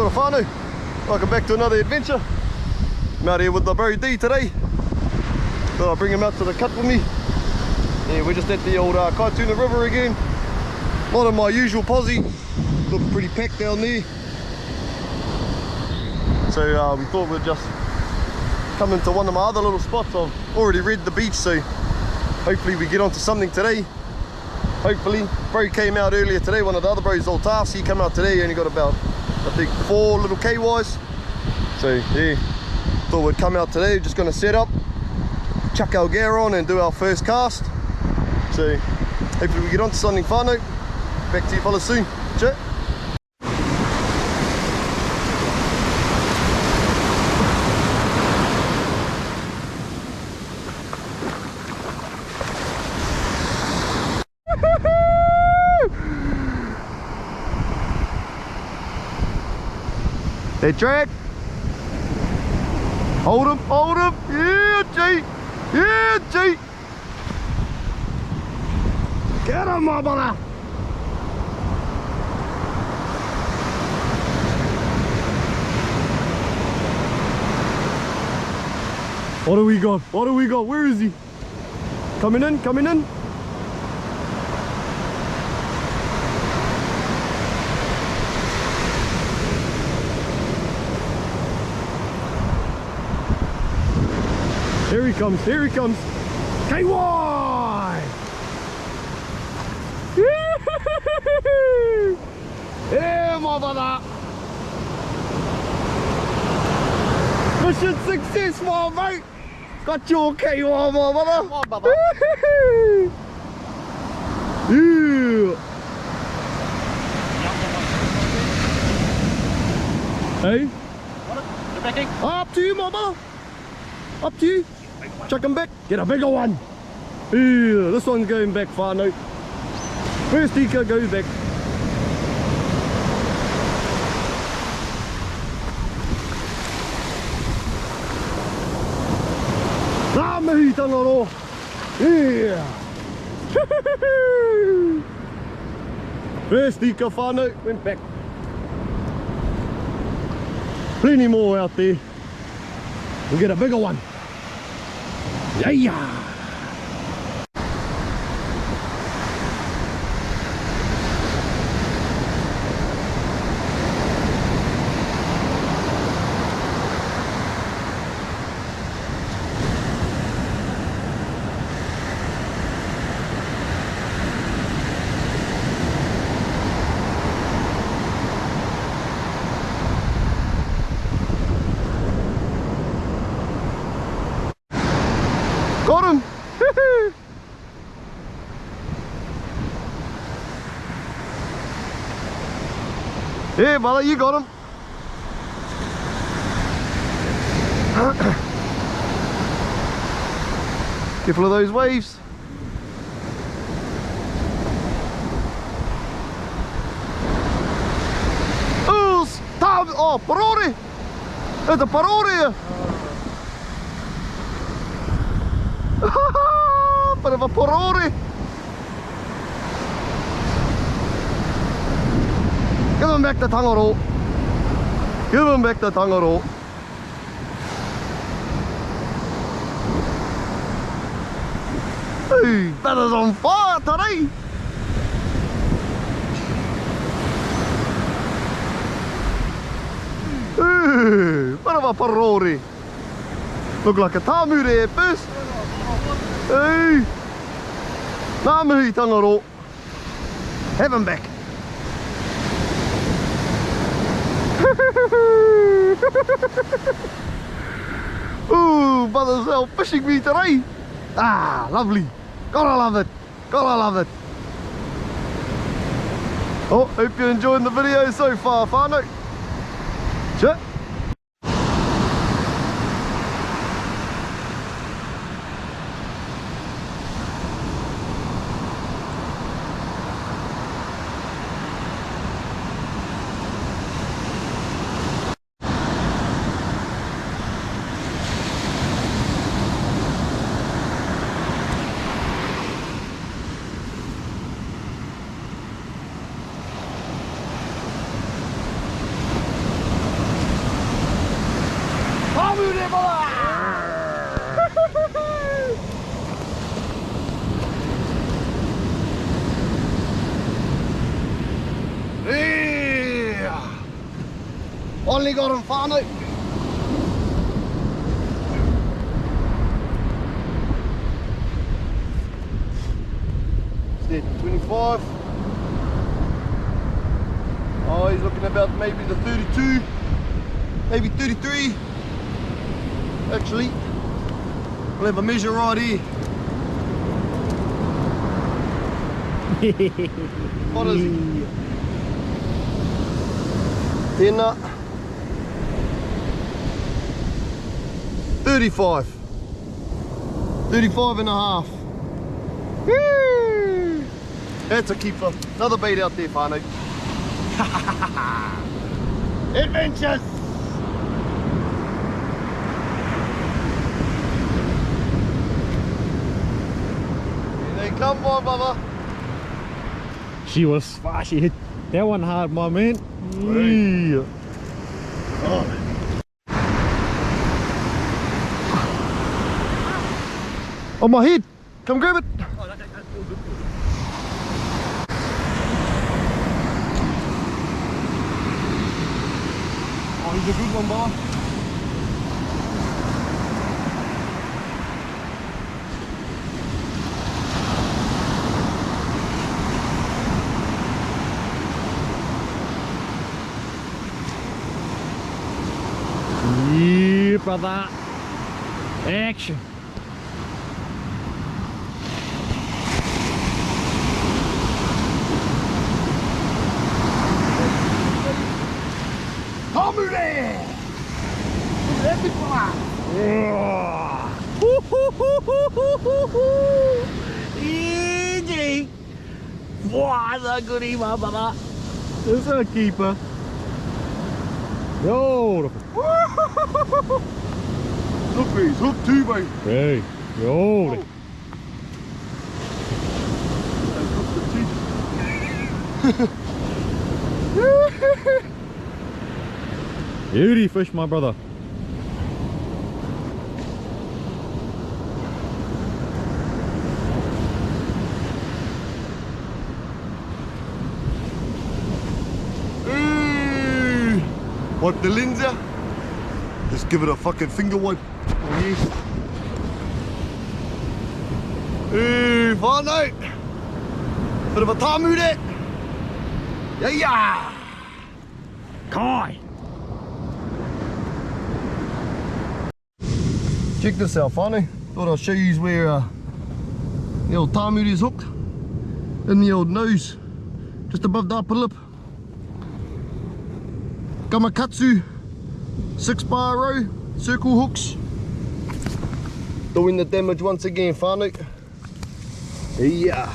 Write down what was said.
Kia ora whānau. Welcome back to another adventure. I'm out here with the bro D today. Thought I'd bring him out to the cut with me. Yeah, we're just at the old Kaituna River again. Not in my usual posse. Looks pretty packed down there. So we thought we'd just come into one of my other little spots. I've already read the beach, so hopefully we get onto something today. Hopefully. Bro came out earlier today, one of the other bros, old Tafs, he came out today. He only got about, I think, 4 little KYs. So yeah, thought we'd come out today. Just gonna set up, chuck our gear on and do our first cast. So hopefully we get onto something whānau. Back to you fellas soon. CHUR. Hey, drag. Hold him, hold him. Yeah, G. Yeah, G. Get him, my brother. What do we got? What do we got? Where is he? Coming in, coming in. Here he comes, here he comes. Kahawai! Yeah, my brother! Mission successful, mate! Got your Kahawai, my brother! My brother! Yeah! Hey? What? You're backing? Up to you, my brother! Up to you. Chuck him back. Get a bigger one. Yeah, this one's going back far now. First eco goes back. Ah, mihi tangaro. Yeah. First eco far now. Went back. Plenty more out there. We'll get a bigger one. Yeah. Got him! Yeah, brother, you got him. Careful of those waves. Oh, stop! Oh, parore! It's a parore! Bit of a parore. Give him back the tangaro. Give him back the tangaro. Hey, that is on fire today. Hey, bit of a parore. Look like a tamu there first. Hey! Nā mihi tangaro. Have him back. Ooh, brothers out fishing me today. Ah, lovely. Gotta love it. Gotta love it. Oh, hope you're enjoying the video so far, whānau. CHUR. Finally got him, whānau. Stead 25. Oh, he's looking about maybe the 32, maybe 33. Actually, we'll have a measure right here. What is he? Tēnā. 35. 35 and a half. Woo! That's a keeper. Another bait out there, whānau. Adventures! Here they come, my brother. She was far, she hit that one hard, my man. Yeah. Oh. On my head. Come grab it. Oh, he's a good one, brother. Yeah, brother. Action. Come there! Let me fly! Easy! What a goodie, my brother. This is a keeper. Beautiful. Look where he's hooked too, mate. Hey, beautiful. Beauty fish, my brother. Wipe the lens out. Just give it a fucking finger wipe. Oh yes. Hey, whānau. Bit of a tamu there. Yeah, yeah. Kai. Check this out, whānau. Thought I'll show you where the old tamu is hooked. In the old nose. Just above the upper lip. Kamakatsu 6-bar row, circle hooks. Doing the damage once again, whānau. Yeah.